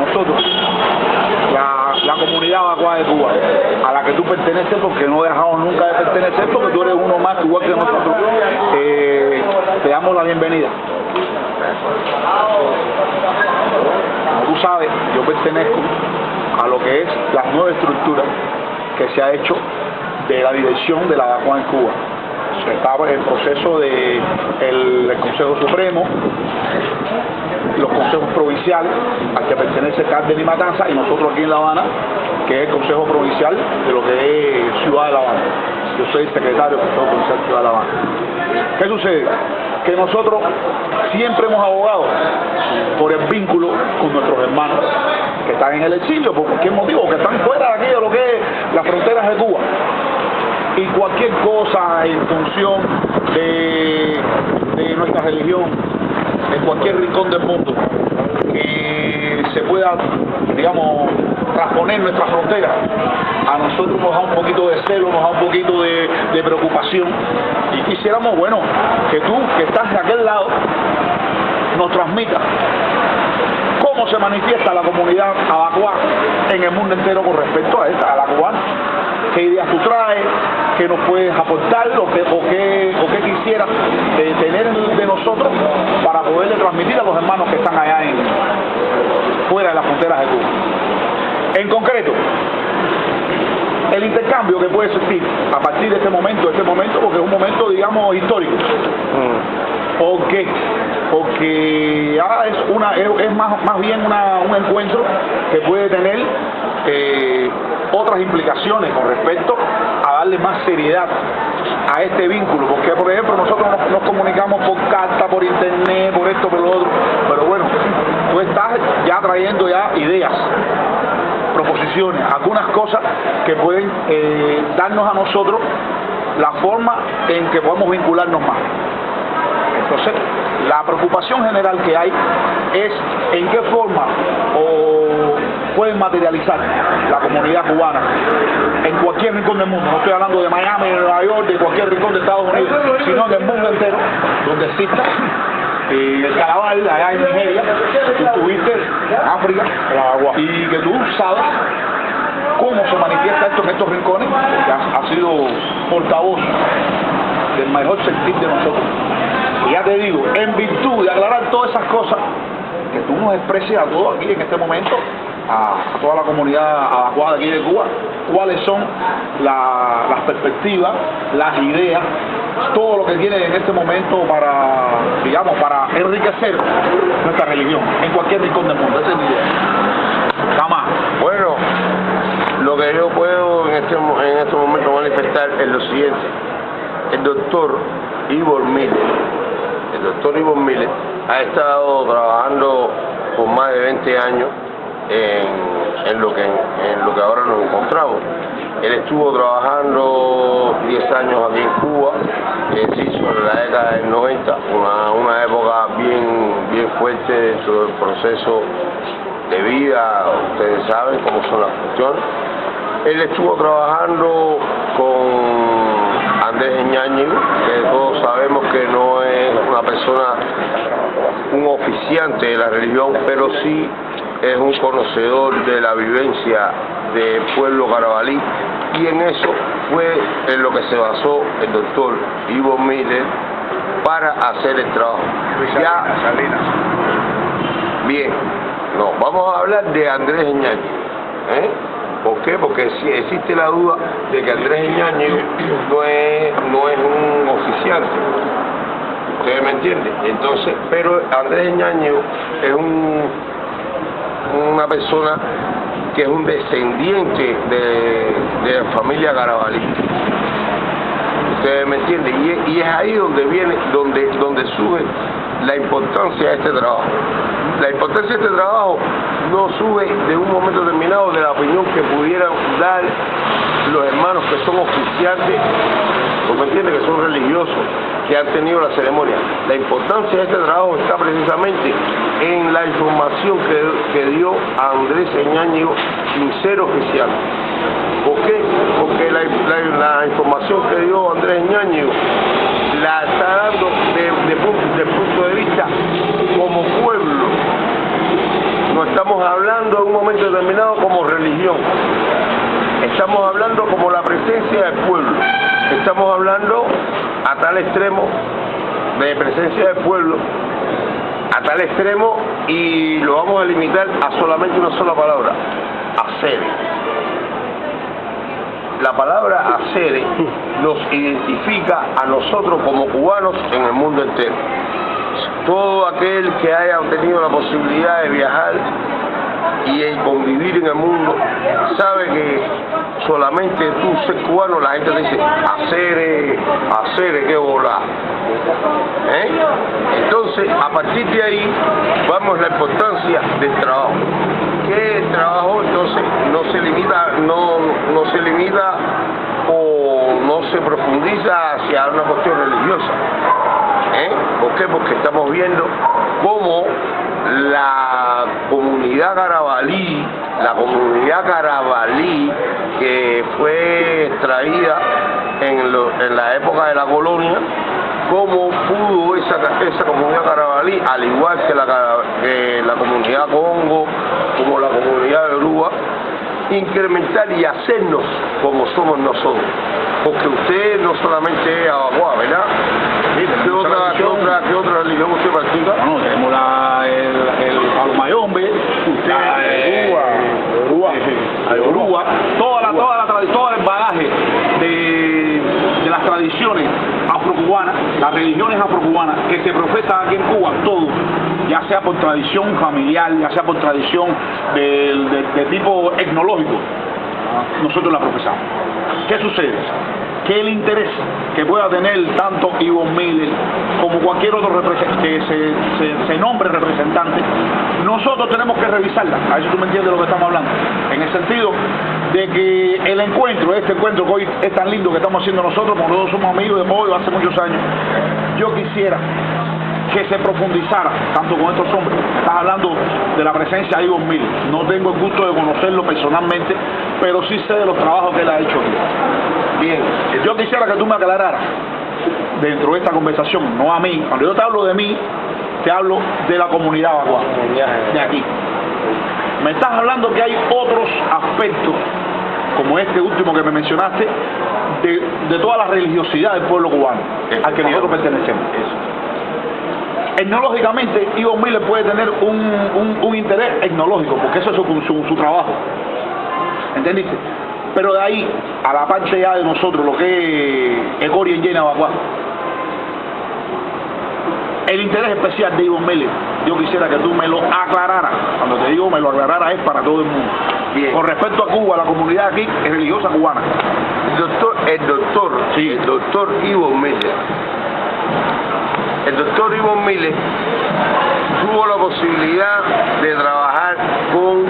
nosotros, la comunidad Abacua de Cuba, a la que tú perteneces, porque no dejamos nunca de pertenecer, porque tú eres uno más igual que nosotros, te damos la bienvenida. Como tú sabes, yo pertenezco a lo que es la nueva estructura que se ha hecho de la dirección de la Abacua en Cuba. Estaba el proceso del Consejo Supremo, los consejos provinciales, al que pertenece Cárdenas y Matanzas, y nosotros aquí en La Habana, que es el Consejo Provincial de lo que es Ciudad de La Habana. Yo soy el secretario del Consejo Provincial de Ciudad de La Habana. ¿Qué sucede? Que nosotros siempre hemos abogado por el vínculo con nuestros hermanos que están en el exilio, por cualquier motivo, que están fuera de aquí de lo que es las fronteras de Cuba. Y cualquier cosa en función de nuestra religión, en cualquier rincón del mundo, que se pueda, digamos, trasponer nuestra frontera, a nosotros nos da un poquito de celo, nos da un poquito de preocupación, y quisiéramos, bueno, que tú, que estás de aquel lado, nos transmitas cómo se manifiesta la comunidad abacua en el mundo entero con respecto a la cubana. ¿Qué ideas tú traes? ¿Qué nos puedes aportar? ¿O qué quisieras tener de nosotros para poderle transmitir a los hermanos que están allá fuera de las fronteras de Cuba? En concreto, el intercambio que puede existir a partir de este momento, porque es un momento, digamos, histórico. ¿Por qué? Porque ahora es más bien un encuentro que puede tener otras implicaciones con respecto a darle más seriedad a este vínculo, porque por ejemplo nosotros nos comunicamos por carta, por internet, por esto, por lo otro, pero bueno, tú estás ya trayendo ya ideas, proposiciones, algunas cosas que pueden darnos a nosotros la forma en que podemos vincularnos más. Entonces, la preocupación general que hay es en qué forma pueden materializar la comunidad cubana en cualquier rincón del mundo. No estoy hablando de Miami, de Nueva York, de cualquier rincón de Estados Unidos, sino del mundo entero, donde exista el carnaval allá en Nigeria, que tú estuviste en África, y que tú sabes cómo se manifiesta esto en estos rincones, porque ha sido portavoz del mejor sentir de nosotros. Y ya te digo, en virtud de aclarar todas esas cosas, que tú nos expreses a todos aquí en este momento, a toda la comunidad abacua de aquí de Cuba, cuáles son las perspectivas, las ideas, todo lo que tienen en este momento para, digamos, para enriquecer nuestra religión en cualquier rincón del mundo. Esa es mi idea. Jamás. Bueno, lo que yo puedo en este momento manifestar es lo siguiente. El doctor Ivor Miller ha estado trabajando por más de 20 años en lo que ahora nos encontramos. Él estuvo trabajando 10 años aquí en Cuba, se hizo en la década del 90, una época bien fuerte dentro del proceso de vida. Ustedes saben cómo son las cuestiones. Él estuvo trabajando con Andrés Ñáñigo, que todos sabemos que no es una persona, un oficiante de la religión, pero sí es un conocedor de la vivencia del pueblo carabalí, y en eso fue en lo que se basó el doctor Ivor Miller para hacer el trabajo. Ya, bien, no, vamos a hablar de Andrés Ñáñigo. ¿Por qué? Porque si existe la duda de que Andrés Ñáñigo no es un oficiante. ¿Ustedes me entienden? Entonces, pero Andrés Ñáñigo es una persona que es un descendiente de la familia carabalí. ¿Ustedes me entienden? Y es ahí donde surge la importancia de este trabajo. La importancia de este trabajo no sube de un momento determinado de la opinión que pudieran dar los hermanos que son oficiantes, ¿me entiendes?, que son religiosos, que han tenido la ceremonia. La importancia de este trabajo está precisamente en la información que dio Andrés Ñáñigo sin ser oficial. ¿Por qué? Porque la información que dio Andrés Ñáñigo la está dando desde el punto de vista como pueblo momento determinado como religión. Estamos hablando como la presencia del pueblo. Estamos hablando a tal extremo de presencia del pueblo, a tal extremo, y lo vamos a limitar a solamente una sola palabra: hacer. La palabra hacer nos identifica a nosotros como cubanos en el mundo entero. Todo aquel que haya tenido la posibilidad de viajar y convivir en el mundo sabe que solamente tú ser cubano, la gente te dice hacer, qué bola. Entonces, a partir de ahí vamos la importancia del trabajo. Que el trabajo entonces no se limita o no se profundiza hacia una cuestión religiosa. ¿Por qué? Porque estamos viendo cómo la comunidad carabalí que fue extraída en la época de la colonia, cómo pudo esa comunidad carabalí, al igual que la comunidad congo, como la comunidad de Yoruba, incrementar y hacernos como somos nosotros. Porque usted no solamente es Abacuá, ¿verdad? ¿Qué otra religión usted practica? Bueno, tenemos el Palomayombe, Yoruba, todo el bagaje de las tradiciones afrocubanas, las religiones afrocubanas que se profesan aquí en Cuba, todo, ya sea por tradición familiar, ya sea por tradición de tipo etnológico, nosotros la profesamos. ¿Qué sucede? Que el interés que pueda tener tanto Ivonne Miller como cualquier otro que se nombre representante, nosotros tenemos que revisarla. A ver si tú me entiendes lo que estamos hablando. En el sentido de que el encuentro, este encuentro que hoy es tan lindo que estamos haciendo nosotros, porque nosotros somos amigos de hoy hace muchos años, yo quisiera que se profundizara tanto con estos hombres. Estás hablando de la presencia de Ivonne Miller. No tengo el gusto de conocerlo personalmente, pero sí sé de los trabajos que él ha hecho aquí. Bien, yo quisiera que tú me aclararas dentro de esta conversación, no a mí. Cuando yo te hablo de mí, te hablo de la comunidad Abacuá, de aquí. Me estás hablando que hay otros aspectos, como este último que me mencionaste, de toda la religiosidad del pueblo cubano, al que nosotros pertenecemos. Etnológicamente, Ivonne Miller puede tener un interés etnológico, porque eso es su trabajo. ¿Entendiste? Pero de ahí, a la parte ya de nosotros, lo que es Cory en Llena Abacuá, el interés especial de Ivonne Miller, yo quisiera que tú me lo aclararas. Cuando te digo me lo aclararas es para todo el mundo. Bien. Con respecto a Cuba, la comunidad aquí es religiosa cubana. El doctor Ivonne Miller. El doctor Ivonne Miller tuvo la posibilidad de trabajar con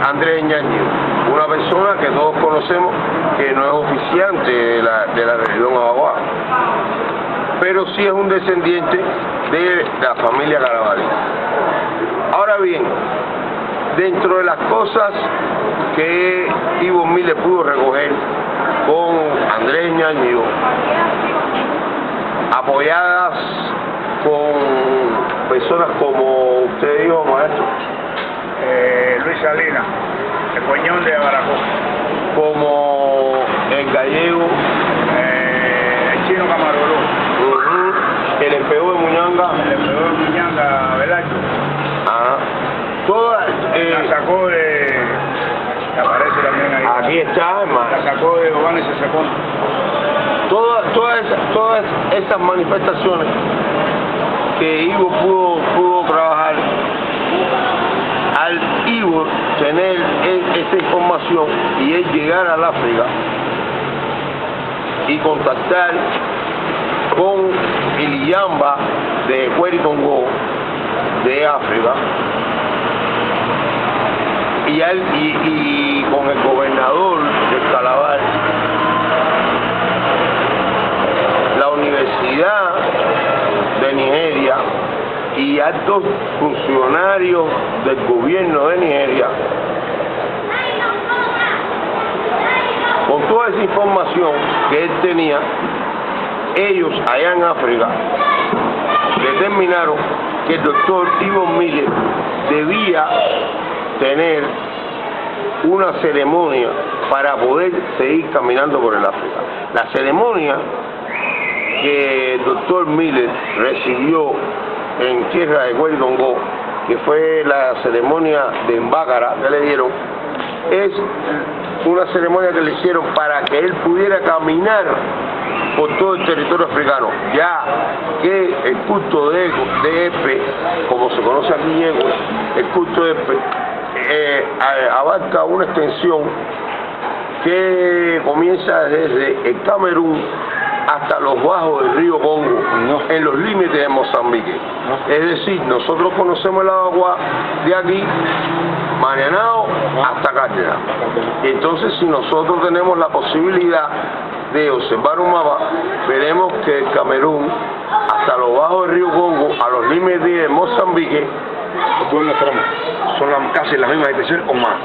Andrés Ñaño, una persona que todos conocemos que no es oficiante de la religión Abacuá, pero sí es un descendiente de la familia Carabalí. Ahora bien, dentro de las cosas que Ivonne Miller pudo recoger con Andrés Ñaño, apoyadas con personas como usted dijo, maestro, Luis Salinas, el Coñón de Baracó, como el gallego, el chino Camaroló, el espejo de Muñanga, Velacho, todas, la sacó de, que aparece también ahí, aquí está, hermano, la sacó de Obama y se sacó. Todas esas manifestaciones que Ivo pudo trabajar, al Ivo tener esa información y él llegar al África y contactar con el Yamba de Cueritongo de África y con el gobernador de Calabar, la Universidad de Nigeria y altos funcionarios del gobierno de Nigeria, con toda esa información que él tenía, ellos allá en África determinaron que el doctor Ivonne Miller debía tener una ceremonia para poder seguir caminando por el África. La ceremonia que el doctor Miller recibió en tierra de Cueridongó, que fue la ceremonia de embácara que le dieron, es una ceremonia que le hicieron para que él pudiera caminar por todo el territorio africano, ya que el culto de Efe, como se conoce aquí en Efe, el culto de Efe abarca una extensión que comienza desde el Camerún hasta los bajos del río Congo, en los límites de Mozambique. Es decir, nosotros conocemos el agua de aquí, Marianao hasta Cárdenas. Entonces, si nosotros tenemos la posibilidad de observar un mapa, veremos que el Camerún hasta los bajos del río Congo, a los límites de Mozambique, son casi las mismas dimensiones o más.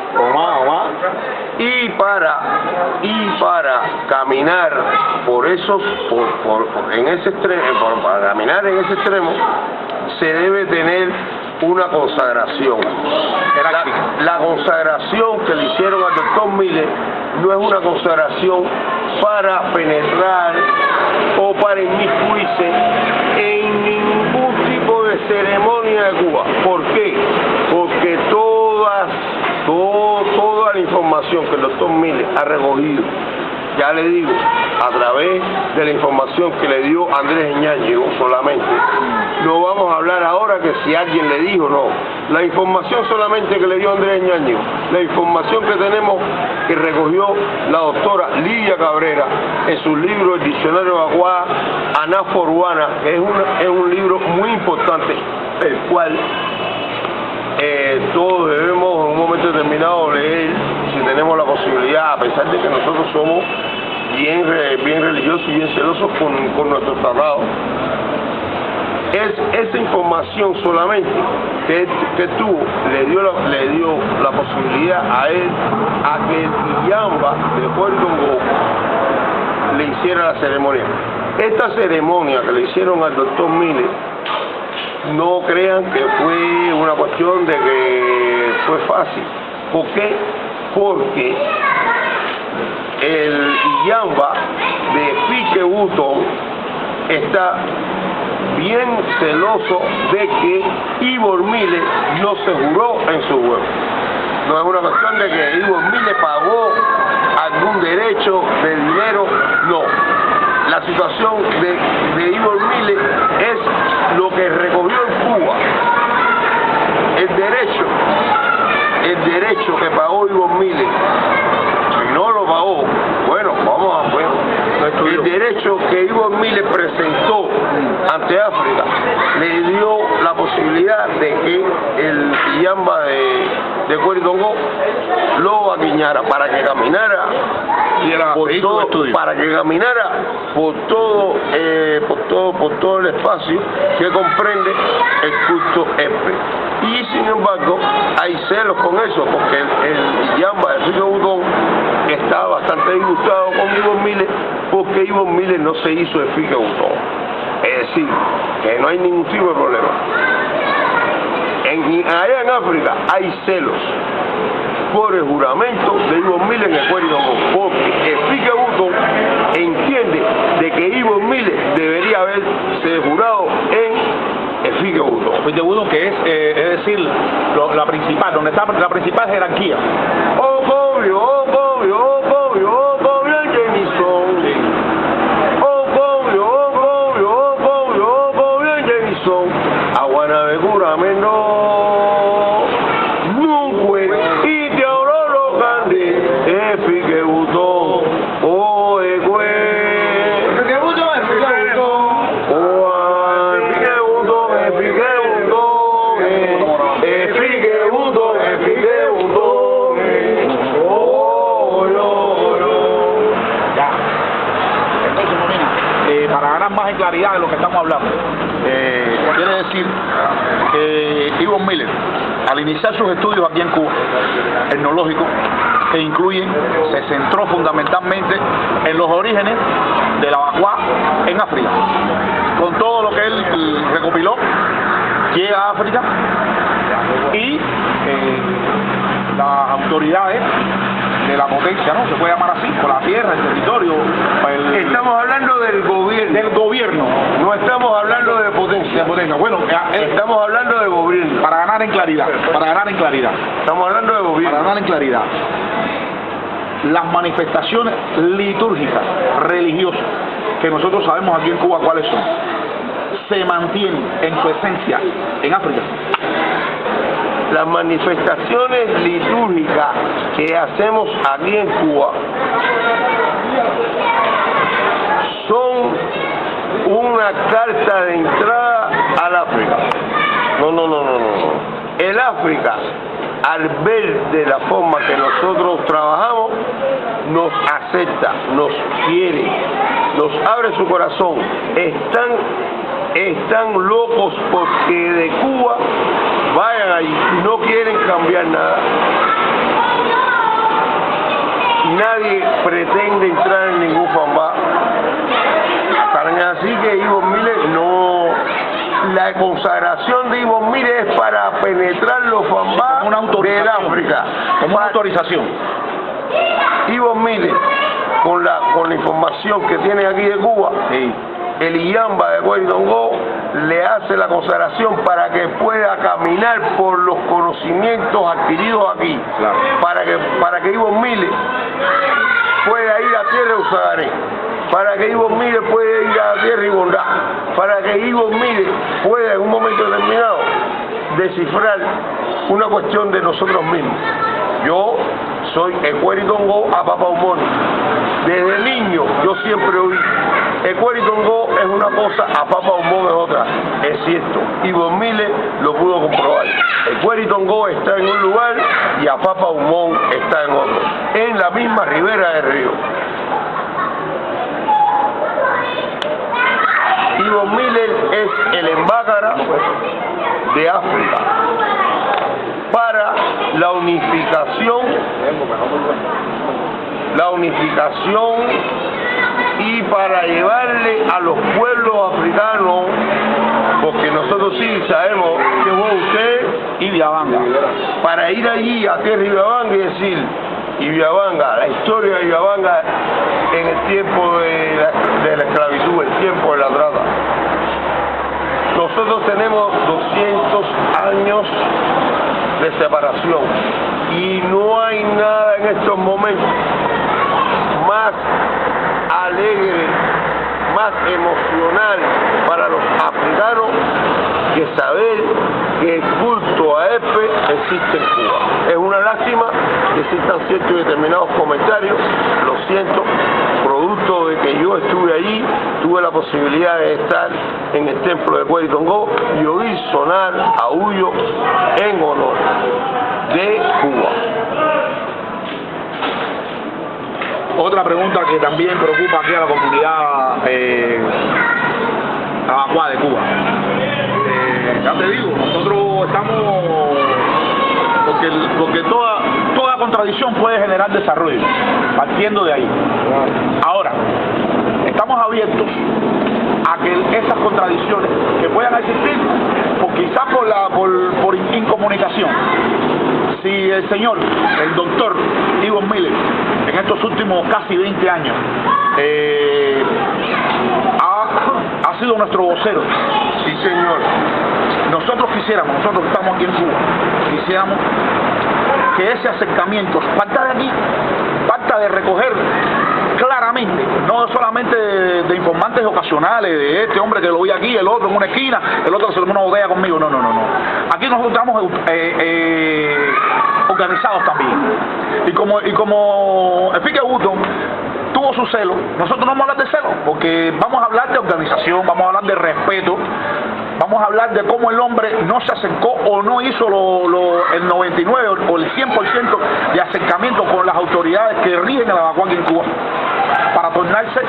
Y para caminar por esos, en ese extremo, para caminar en ese extremo, se debe tener una consagración. La consagración que le hicieron al doctor Miller no es una consagración para penetrar o para inmiscuirse en ningún tipo de ceremonia de Cuba. ¿Por qué? Porque toda la información que el doctor Miller ha recogido, ya le digo, a través de la información que le dio Andrés Ñáñez solamente, no vamos a hablar ahora que si alguien le dijo o no. La información solamente que le dio Andrés Ñáñez, la información que tenemos que recogió la doctora Lidia Cabrera en su libro El Diccionario de Aguá, Anáfora Urbana, que es un libro muy importante, el cual todos debemos en un momento determinado leer, si tenemos la posibilidad, a pesar de que nosotros somos bien religiosos y bien celosos con nuestros tratados. Es esa información solamente que tuvo, le dio la posibilidad a él, a que el Iyamba de Cueridongó le hiciera la ceremonia. Esta ceremonia que le hicieron al doctor Miller, no crean que fue una cuestión de que fue fácil. ¿Por qué? Porque el Iyamba de Fique Button está bien celoso de que Ivor Miller no se juró en su huevo. No es una cuestión de que Ivor Miller pagó algún derecho de dinero, no. La situación de Ivor Miller es lo que recogió en Cuba. El derecho que pagó Ivor Miller, si no lo pagó, bueno, vamos a ver. El derecho que Ivor Miller presentó ante África le dio la posibilidad de que el Iyamba de Cueridongó lo aguiñara para que caminara por todo el espacio que comprende el culto Efe. Y sin embargo hay celos con eso, porque el Iyamba de Fique Button está bastante disgustado con Ivor Miller, porque Ivor Miller no se hizo de Fique Button. Es decir, que no hay ningún tipo de problema. Allá en África hay celos por el juramento de Ivor Miller en el Cueridongó, porque el Fique Button entiende de que Ivor Miller debería haberse jurado en el Fique Button. Fique Button, que es decir, la principal, donde está la principal jerarquía. Más en claridad de lo que estamos hablando. Quiere decir que Ivor Miller, al iniciar sus estudios aquí en Cuba, etnológicos, que se centró fundamentalmente en los orígenes de la Bagua en África. Con todo lo que él recopiló, llega a África y autoridades de la potencia, ¿no? Se puede llamar así, por la tierra, el territorio. Estamos hablando del gobierno. Del gobierno. No estamos hablando de potencia. Bueno, estamos hablando de gobierno. Para ganar en claridad. Estamos hablando de gobierno. Para ganar en claridad. Las manifestaciones litúrgicas, religiosas, que nosotros sabemos aquí en Cuba cuáles son, se mantienen en su esencia en África. Las manifestaciones litúrgicas que hacemos aquí en Cuba son una carta de entrada al África. No. El África, al ver de la forma que nosotros trabajamos, nos acepta, nos quiere, nos abre su corazón. Están locos porque de Cuba vayan allí, no quieren cambiar nada. Nadie pretende entrar en ningún fambá. Tan así que Ivo Miller no... La consagración de Ivo Miller es para penetrar los fambás del África. Como una autorización. Ivo Miller, con la información que tiene aquí de Cuba, sí, el Iyamba de Cueridongó le hace la consagración para que pueda caminar por los conocimientos adquiridos aquí, claro, para que Ivo Miller pueda ir a tierra de Usagaré, para que Ivo Miller pueda ir a tierra de Bondá, para que Ivo Miller pueda en un momento determinado descifrar una cuestión de nosotros mismos. Yo soy Ecueridongó a Papa Humón. Desde niño yo siempre oí, Ecueridongó es una cosa, a Papa Humón es otra. Es cierto, Ivo Miller lo pudo comprobar. Ecueridongó está en un lugar y a Papa Humón está en otro, en la misma ribera del río. Ivo Miller es el embácara de África para la unificación y para llevarle a los pueblos africanos, porque nosotros sí sabemos que fue usted Ibiabanga, para ir allí a tierra de Ibiabanga y decir, Ibiabanga, la historia de Ibiabanga en el tiempo de la esclavitud, el tiempo de la trata. Nosotros tenemos 200 años de separación y no hay nada en estos momentos más alegre, más emocional para los africanos que saber que el culto a Epe existe en Cuba. Es una lástima que existan ciertos y determinados comentarios, lo siento, producto de que yo estuve allí, tuve la posibilidad de estar en el templo de Cueridongó y oír sonar aullo en honor de Cuba. Otra pregunta que también preocupa aquí a la comunidad evacuada de Cuba. Ya te digo, nosotros estamos... Porque toda contradicción puede generar desarrollo, partiendo de ahí. Ahora, estamos abiertos a que esas contradicciones que puedan existir, o quizás por incomunicación. Si el señor, el doctor Ivo Miller, en estos últimos casi 20 años, ha sido nuestro vocero, sí señor, nosotros que estamos aquí en Cuba, quisiéramos que ese acercamiento parta de aquí, parta de recoger claramente, no solamente de informantes ocasionales, de este hombre que lo vi aquí, el otro en una esquina, el otro se tomó una botella conmigo, no. Aquí nosotros estamos organizados también. Y como el Pique Button tuvo su celo, nosotros no vamos a hablar de celo, porque vamos a hablar de organización, vamos a hablar de respeto, vamos a hablar de cómo el hombre no se acercó o no hizo el 99 o el 100% de acercamiento con las autoridades que rigen a la evacuación en Cuba, para tornarse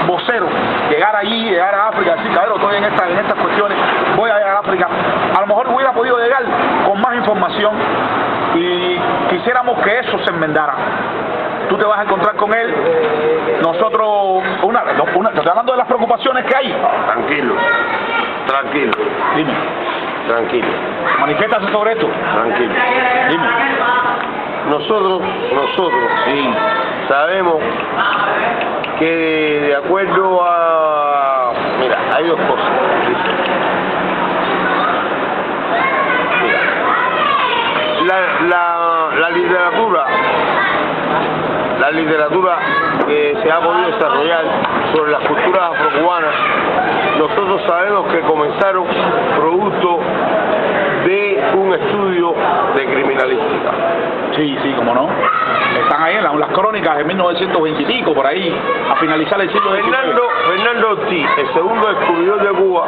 vocero, llegar allí, llegar a África, decir, cabrón, estoy en estas cuestiones, voy a llegar a África. A lo mejor hubiera podido llegar con más información y quisiéramos que eso se enmendara. Tú te vas a encontrar con él, nosotros, te estoy hablando de las preocupaciones que hay. Tranquilo. Dime. Tranquilo. Manifiéstase sobre esto. Tranquilo. Dime. nosotros Sí. sabemos que de acuerdo a... Mira, hay dos cosas. Mira, la literatura que se ha podido desarrollar sobre las culturas afrocubanas, nosotros sabemos que comenzaron producto de un estudio de criminalística. Sí, sí, cómo no. Están ahí en las crónicas de 1920 y pico, por ahí, a finalizar el siglo XIX. Fernando Ortiz, el segundo descubridor de Cuba,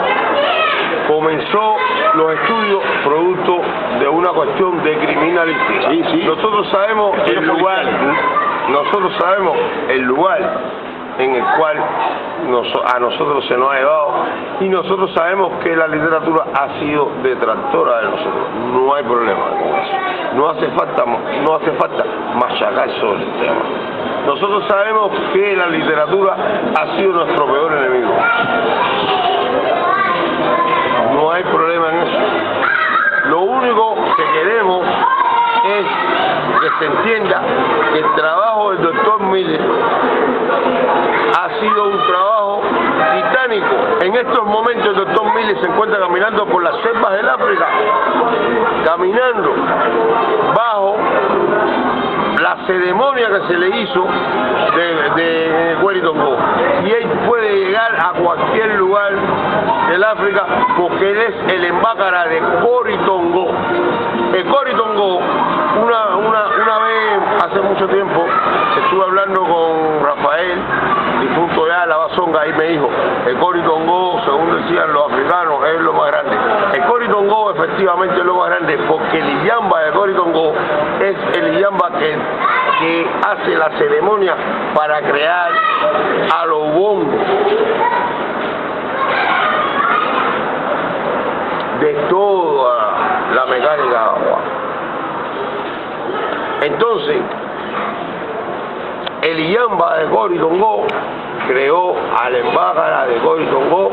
comenzó los estudios producto de una cuestión de criminalística. Sí, sí. Nosotros sabemos el lugar en el cual a nosotros se nos ha llevado, y nosotros sabemos que la literatura ha sido detractora de nosotros. No hay problema con eso. No hace falta machacar sobre el tema. Nosotros sabemos que la literatura ha sido nuestro peor enemigo. No hay problema en eso. Lo único que queremos es que se entienda que el trabajo del doctor Miller ha sido un trabajo titánico. En estos momentos el doctor Miller se encuentra caminando por las selvas del África, caminando bajo la ceremonia que se le hizo de Cory-Tongo, y él puede llegar a cualquier lugar del África porque él es el embácara de Cory-Tongo. El Cory-Tongo, una vez hace mucho tiempo estuve hablando con Rafael, difunto ya de la Bazonga, y me dijo, el Cory-Tongo, según decían los africanos, es lo más grande. El Cory-Tongo efectivamente es lo más grande porque el Iyamba de Cory-Tongo es el Iyamba que hace la ceremonia para crear a los bongos de toda la mecánica de agua. Entonces, el Iyamba de Cory-Tongo creó a la embajada de Cory-Tongo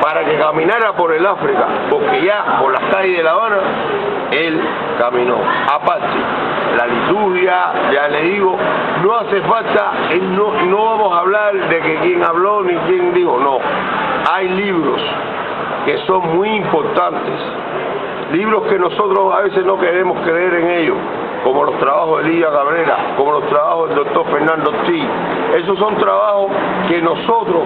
para que caminara por el África, porque ya por las calles de La Habana él caminó. Aparte, la liturgia, ya le digo, no hace falta, no vamos a hablar de que quién habló ni quién dijo, no. Hay libros que son muy importantes, libros que nosotros a veces no queremos creer en ellos, como los trabajos de Elías Cabrera, como los trabajos del doctor Fernando Ortiz. Esos son trabajos que nosotros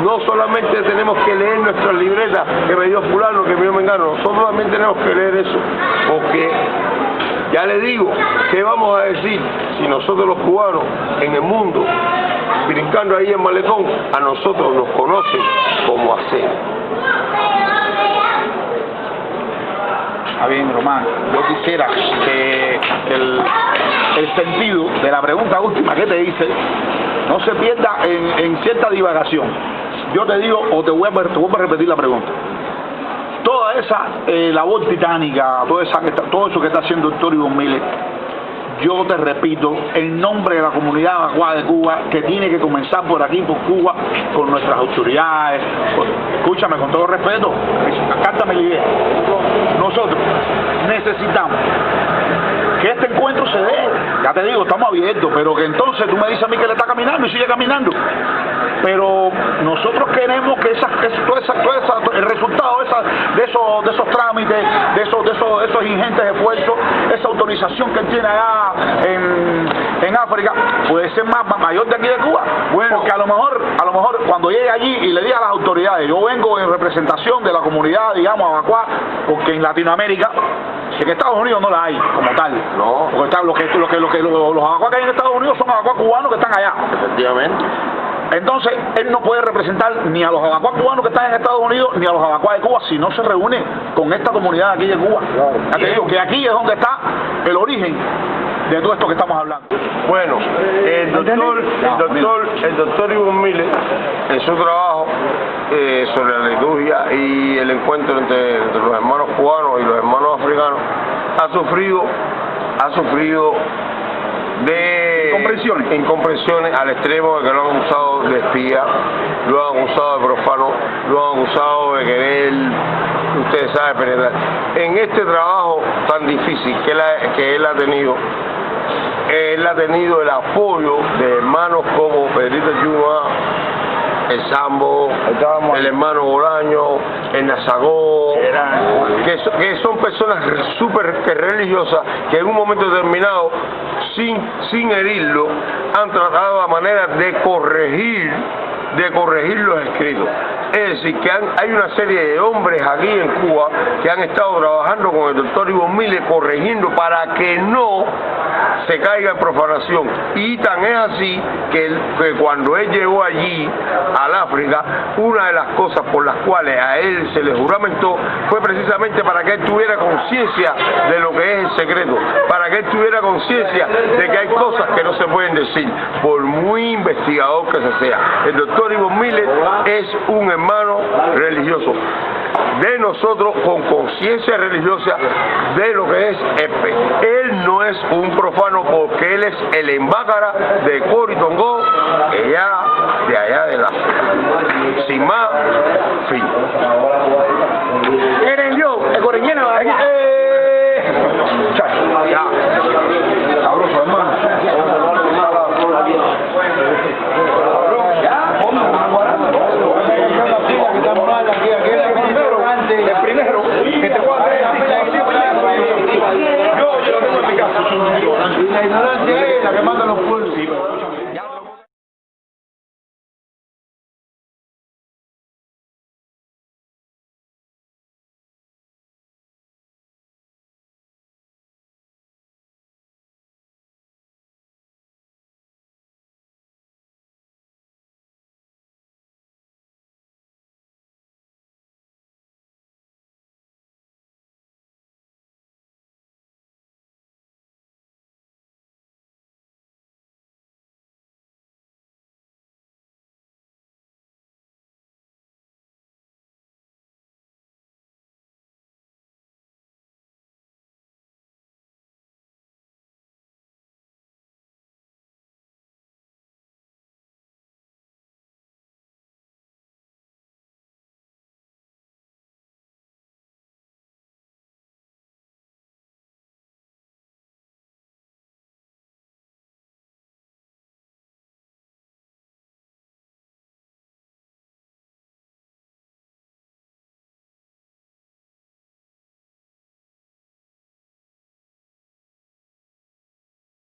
no solamente tenemos que leer nuestras libretas, que me dio fulano, que me dio mengano, nosotros también tenemos que leer eso, porque ya le digo, ¿qué vamos a decir si nosotros los cubanos en el mundo, brincando ahí en Malecón, a nosotros nos conocen como hacer? Está bien, Román, yo quisiera que el sentido de la pregunta última que te hice no se pierda en cierta divagación. Yo te digo, o te vuelvo a repetir la pregunta. Toda esa labor titánica, todo eso que está haciendo el doctor Ivonne Miller, yo te repito, en nombre de la comunidad Agua de Cuba, que tiene que comenzar por aquí, por Cuba, con nuestras autoridades. Escúchame, con todo respeto, cántame la idea. Nosotros necesitamos que este encuentro se dé. Ya te digo, estamos abiertos, pero que entonces tú me dices a mí que le está caminando y sigue caminando. Pero nosotros queremos que el resultado de esos trámites, de esos ingentes esfuerzos, esa autorización que él tiene allá en África, puede ser mayor de aquí de Cuba. Bueno, porque a lo mejor cuando llegue allí y le diga a las autoridades, yo vengo en representación de la comunidad, digamos, Abacuá, porque en Latinoamérica, en Estados Unidos no la hay como tal. No. Porque los abacuá que hay en Estados Unidos son abacuá cubanos que están allá. Efectivamente. Entonces, él no puede representar ni a los abacuá cubanos que están en Estados Unidos ni a los abacuá de Cuba si no se reúne con esta comunidad aquí de Cuba. Ya te digo que aquí es donde está el origen de todo esto que estamos hablando. Bueno, el doctor Ivonne Miller, en su trabajo sobre la liturgia y el encuentro entre los hermanos cubanos y los hermanos africanos, ha sufrido de incomprensiones al extremo de que lo han acusado de espía, lo han acusado de profano, lo han acusado de querer, ustedes saben, penetrar. En este trabajo tan difícil que él ha tenido, él ha tenido el apoyo de hermanos como Pedrito Yuma, el Sambo, el hermano Bolaño, el Nazagó, que son personas súper religiosas que en un momento determinado, sin herirlo, han tratado la manera de corregir los escritos. Es decir, que hay una serie de hombres aquí en Cuba que han estado trabajando con el doctor Ivo Miles corrigiendo para que no se caiga en profanación. Y tan es así que cuando él llegó allí al África, una de las cosas por las cuales a él se le juramentó fue precisamente para que él tuviera conciencia de lo que es el secreto, para que él tuviera conciencia de que hay cosas que no se pueden decir, por muy investigador que se sea. El doctor Ivo Miles es un hermano religioso de nosotros, con conciencia religiosa de lo que es EPE. Él no es un profano porque él es el embácara de Coritongó, de allá de la. Sin más, fin.